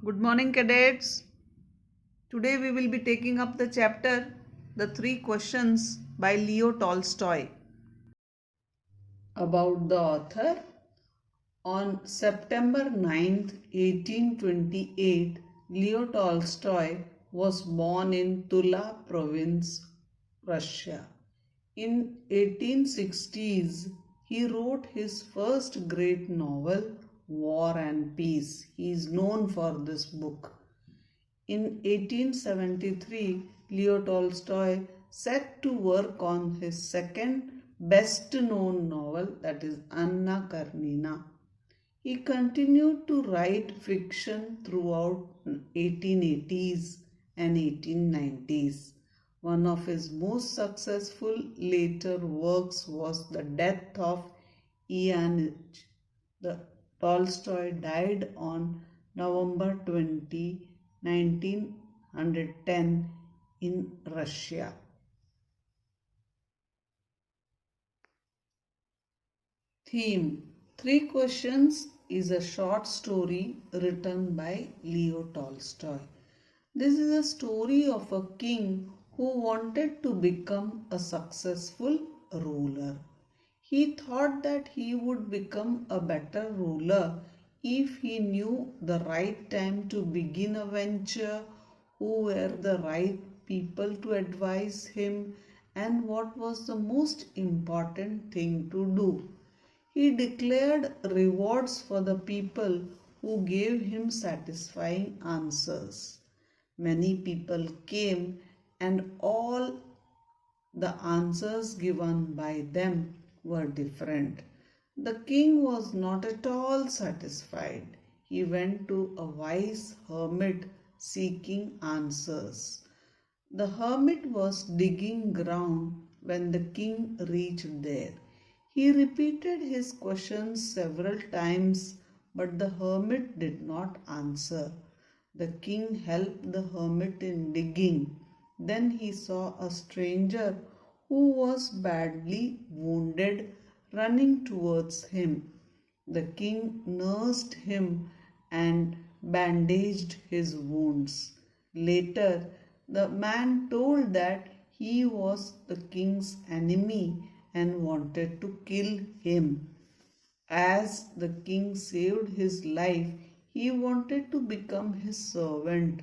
Good morning, cadets. Today we will be taking up the chapter The Three Questions by Leo Tolstoy. About the author. On September 9th, 1828, Leo Tolstoy was born in Tula province, Russia. In 1860s, he wrote his first great novel, War and Peace. He is known for this book. In 1873, Leo Tolstoy set to work on his second best known novel, that is Anna Karenina. He continued to write fiction throughout 1880s and 1890s. One of his most successful later works was The Death of Ivanich. The Tolstoy died on November 20, 1910 in Russia. Theme: Three Questions is a short story written by Leo Tolstoy. This is a story of a king who wanted to become a successful ruler. He thought that he would become a better ruler if he knew the right time to begin a venture, who were the right people to advise him, and what was the most important thing to do. He declared rewards for the people who gave him satisfying answers. Many people came, and all the answers given by them were different. The king was not at all satisfied. He went to a wise hermit seeking answers. The hermit was digging ground when the king reached there. He repeated his questions several times, but the hermit did not answer. The king helped the hermit in digging. Then he saw a stranger who was badly wounded running towards him. The king nursed him and bandaged his wounds. Later, the man told that he was the king's enemy and wanted to kill him. As the king saved his life, he wanted to become his servant.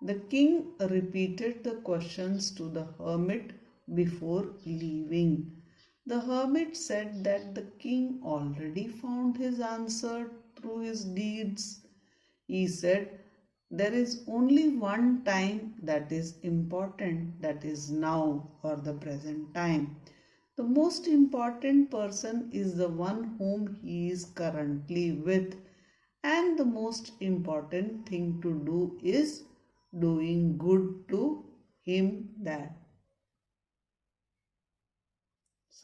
The king repeated the questions to the hermit before leaving. The hermit said that the king already found his answer through his deeds. He said, "There is only one time that is important, that is now, or the present time. The most important person is the one whom he is currently with, and the most important thing to do is doing good to him that."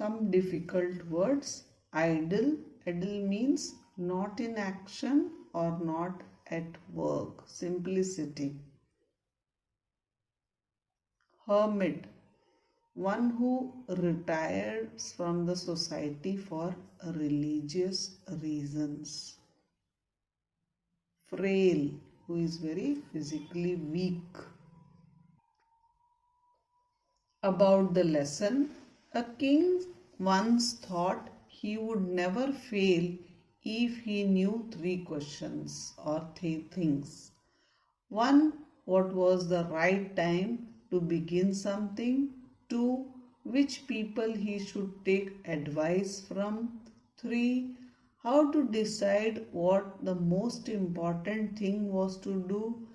Some difficult words. Idle. Idle means not in action or not at work. Simplicity. Hermit. One who retires from the society for religious reasons. Frail, who is very physically weak. About the lesson, a king once thought he would never fail if he knew three questions or three things. One, what was the right time to begin something? Two, which people he should take advice from? Three, how to decide what the most important thing was to do?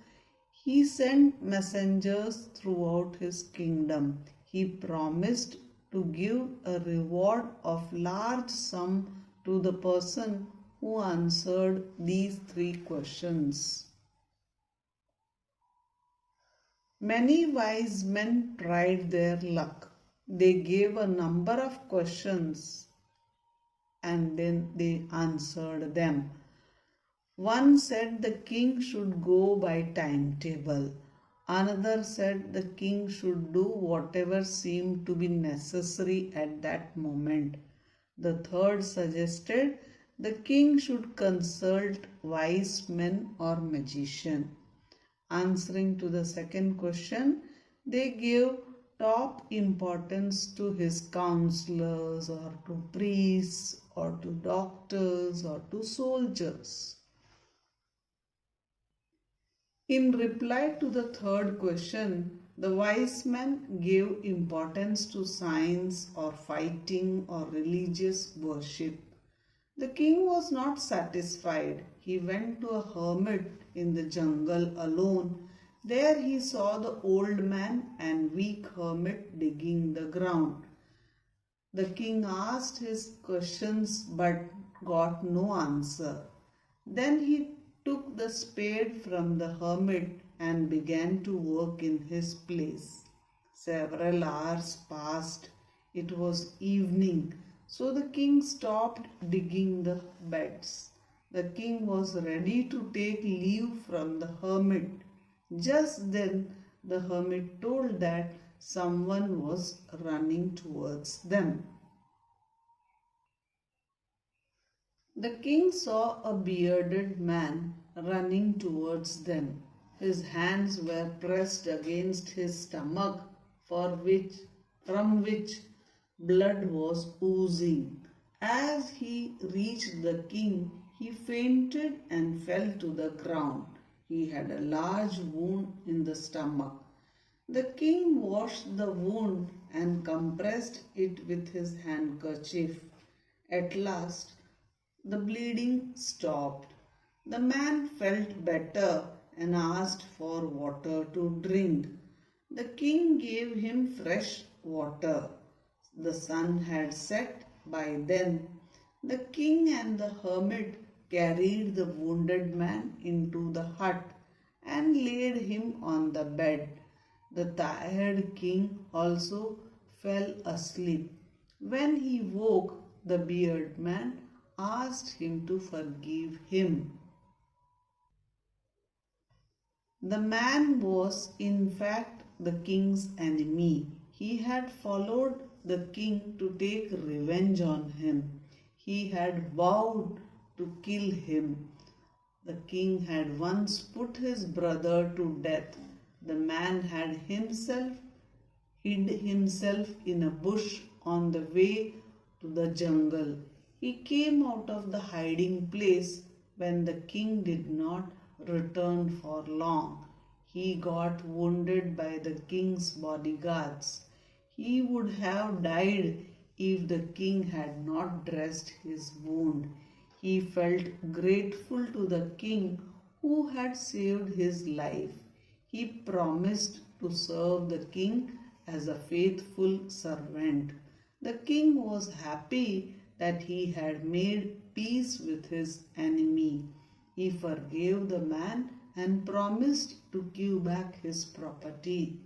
He sent messengers throughout his kingdom. He promised to give a reward of large sum to the person who answered these three questions. Many wise men tried their luck. They gave a number of questions and then they answered them. One said the king should go by timetable. Another said the king should do whatever seemed to be necessary at that moment. The third suggested the king should consult wise men or magician. Answering to the second question, they gave top importance to his counselors or to priests or to doctors or to soldiers. In reply to the third question, the wise men gave importance to science or fighting or religious worship. The king was not satisfied. He went to a hermit in the jungle alone. There he saw the old man and weak hermit digging the ground. The king asked his questions but got no answer. Then he took the spade from the hermit and began to work in his place. Several hours passed. It was evening, so the king stopped digging the beds. The king was ready to take leave from the hermit. Just then, the hermit told that someone was running towards them. The king saw a bearded man running towards them. His hands were pressed against his stomach, from which blood was oozing. As he reached the king, he fainted and fell to the ground. He had a large wound in the stomach. The king washed the wound and compressed it with his handkerchief. At last, the bleeding stopped. The man felt better and asked for water to drink. The king gave him fresh water. The sun had set by then. The king and the hermit carried the wounded man into the hut and laid him on the bed. The tired king also fell asleep. When he woke, the bearded man asked him to forgive him. The man was in fact the king's enemy. He had followed the king to take revenge on him. He had vowed to kill him. The king had once put his brother to death. The man had hid himself in a bush on the way to the jungle. He came out of the hiding place when the king did not return for long. He got wounded by the king's bodyguards. He would have died if the king had not dressed his wound. He felt grateful to the king who had saved his life. He promised to serve the king as a faithful servant. The king was happy that he had made peace with his enemy. He forgave the man and promised to give back his property.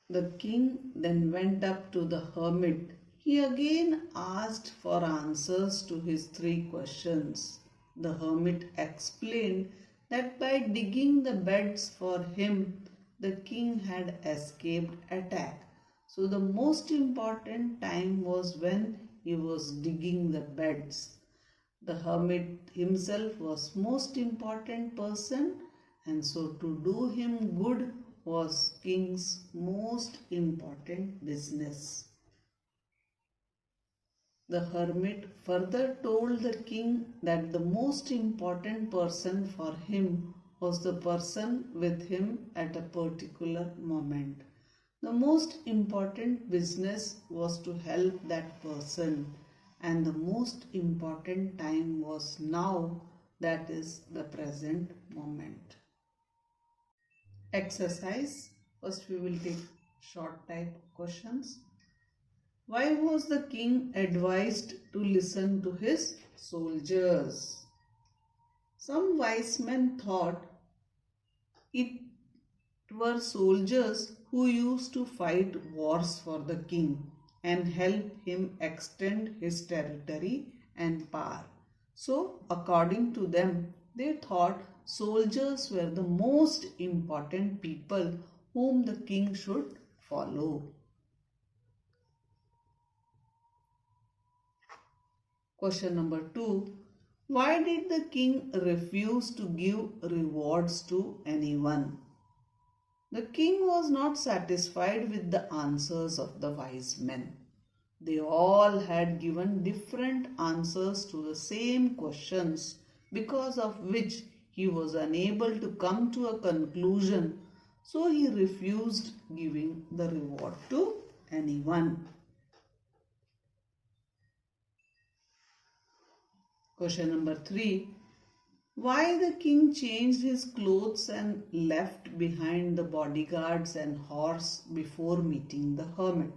The king then went up to the hermit. He again asked for answers to his 3 questions. The hermit explained that by digging the beds for him, the king had escaped attack. So the most important time was when he was digging the beds. The hermit himself was most important person, and so to do him good was king's most important business. The hermit further told the king that the most important person for him was the person with him at a particular moment. The most important business was to help that person, and the most important time was now, that is the present moment. Exercise. First we will take short type questions. Why was the king advised to listen to his soldiers? Some wise men thought it were soldiers who used to fight wars for the king and help him extend his territory and power. So, according to them, they thought soldiers were the most important people whom the king should follow. Question number 2. Why did the king refuse to give rewards to anyone? The king was not satisfied with the answers of the wise men. They all had given different answers to the same questions, because of which he was unable to come to a conclusion, so he refused giving the reward to anyone. Question number 3. Why the king changed his clothes and left behind the bodyguards and horse before meeting the hermit?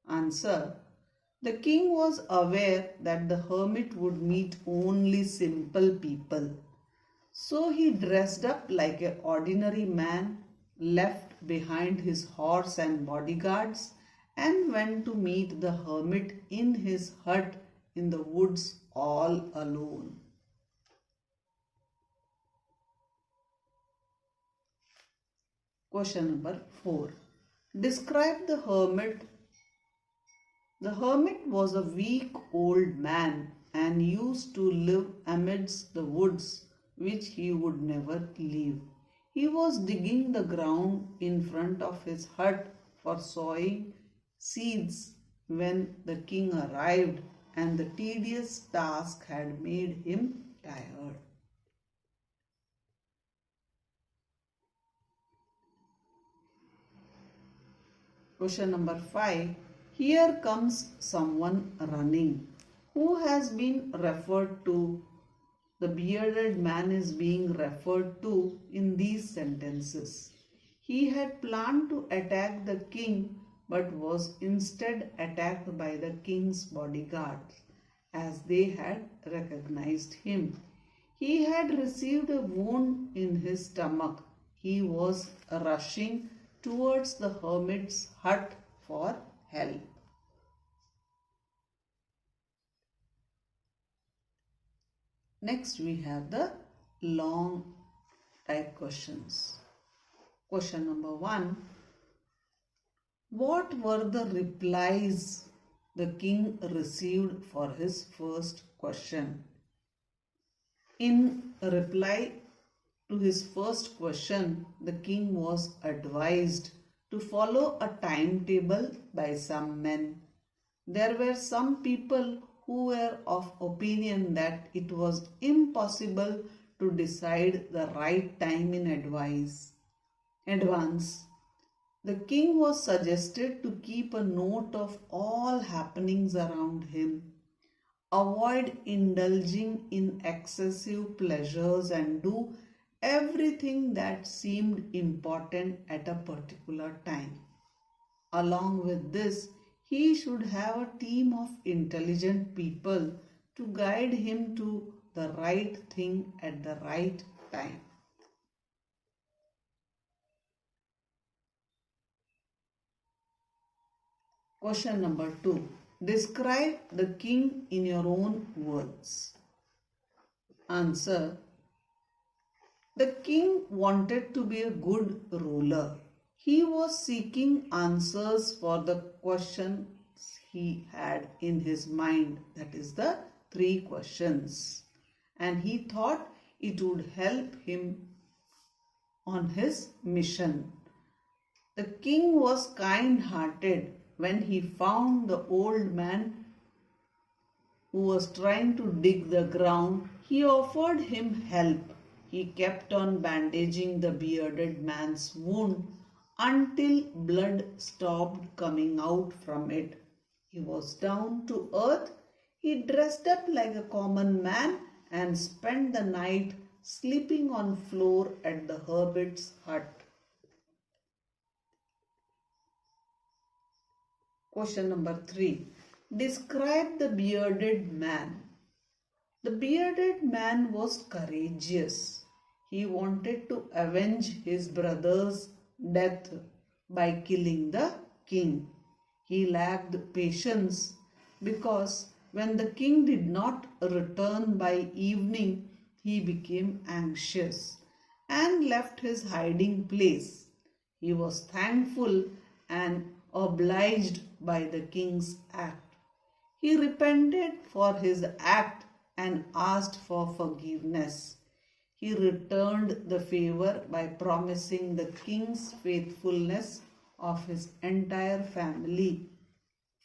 Answer. The king was aware that the hermit would meet only simple people. So he dressed up like an ordinary man, left behind his horse and bodyguards, and went to meet the hermit in his hut in the woods all alone. Question number 4. Describe the hermit. The hermit was a weak old man and used to live amidst the woods, which he would never leave. He was digging the ground in front of his hut for sowing seeds when the king arrived, and the tedious task had made him tired. Question number 5. Here comes someone running. Who has been referred to? The bearded man is being referred to in these sentences. He had planned to attack the king, but was instead attacked by the king's bodyguards, as they had recognized him. He had received a wound in his stomach. He was rushing towards the hermit's hut for help. Next we have the long type questions. Question number 1. What were the replies the king received for his first question? In reply to his first question, the king was advised to follow a timetable by some men. There were some people who were of opinion that it was impossible to decide the right time in advance. The king was suggested to keep a note of all happenings around him, avoid indulging in excessive pleasures, and do everything that seemed important at a particular time. Along with this, he should have a team of intelligent people to guide him to the right thing at the right time. Question number 2. Describe the king in your own words. Answer. The king wanted to be a good ruler. He was seeking answers for the questions he had in his mind, that is the 3 questions, and he thought it would help him on his mission. The king was kind-hearted. When he found the old man who was trying to dig the ground, he offered him help. He kept on bandaging the bearded man's wound until blood stopped coming out from it. He was down to earth. He dressed up like a common man and spent the night sleeping on floor at the hermit's hut. Question number 3. Describe the bearded man. The bearded man was courageous. He wanted to avenge his brother's death by killing the king. He lacked patience because when the king did not return by evening, he became anxious and left his hiding place. He was thankful and obliged by the king's act. He repented for his act and asked for forgiveness. He returned the favor by promising the king's faithfulness of his entire family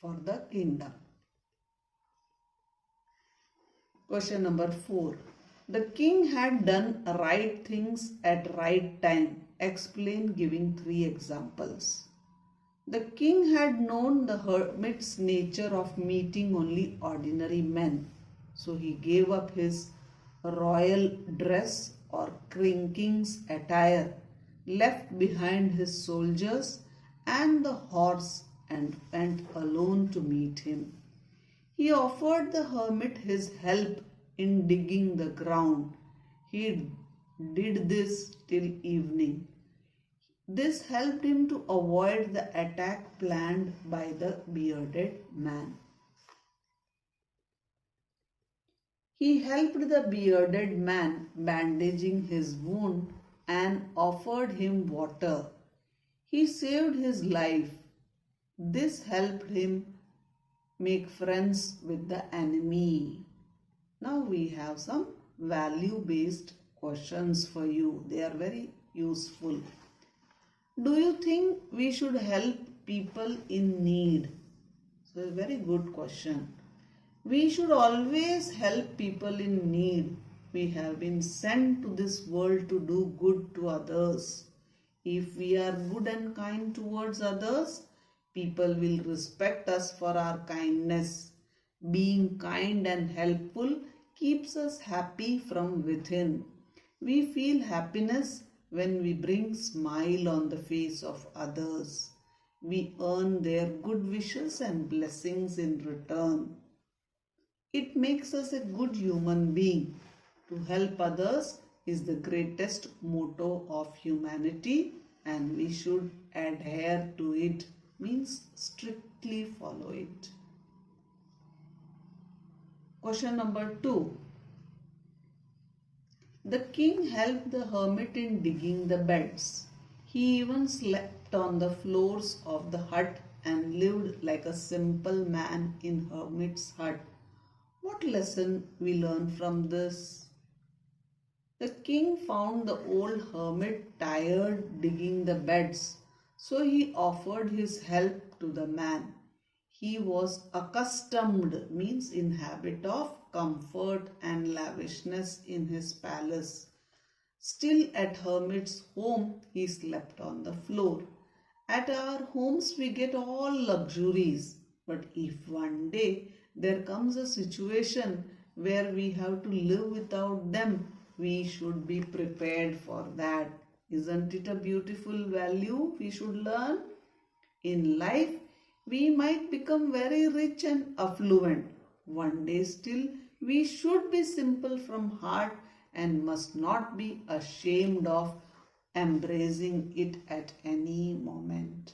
for the kingdom. Question number 4. The king had done right things at right time. Explain, giving 3 examples. The king had known the hermit's nature of meeting only ordinary men. So he gave up his royal dress or king's attire, left behind his soldiers and the horse, and went alone to meet him. He offered the hermit his help in digging the ground. He did this till evening. This helped him to avoid the attack planned by the bearded man. He helped the bearded man bandaging his wound and offered him water. He saved his life. This helped him make friends with the enemy. Now we have some value-based questions for you. They are very useful. Do you think we should help people in need? So a very good question. We should always help people in need. We have been sent to this world to do good to others. If we are good and kind towards others, people will respect us for our kindness. Being kind and helpful keeps us happy from within. We feel happiness when we bring smile on the face of others. We earn their good wishes and blessings in return. It makes us a good human being. To help others is the greatest motto of humanity, and we should adhere to it, means strictly follow it. Question number 2. The king helped the hermit in digging the beds. He even slept on the floors of the hut and lived like a simple man in hermit's hut. What lesson we learn from this? The king found the old hermit tired digging the beds, so he offered his help to the man. He was accustomed, means in habit of comfort and lavishness in his palace. Still at hermit's home, he slept on the floor. At our homes, we get all luxuries. But if one day there comes a situation where we have to live without them, we should be prepared for that. Isn't it a beautiful value we should learn? In life, we might become very rich and affluent. One day still, we should be simple from heart and must not be ashamed of embracing it at any moment.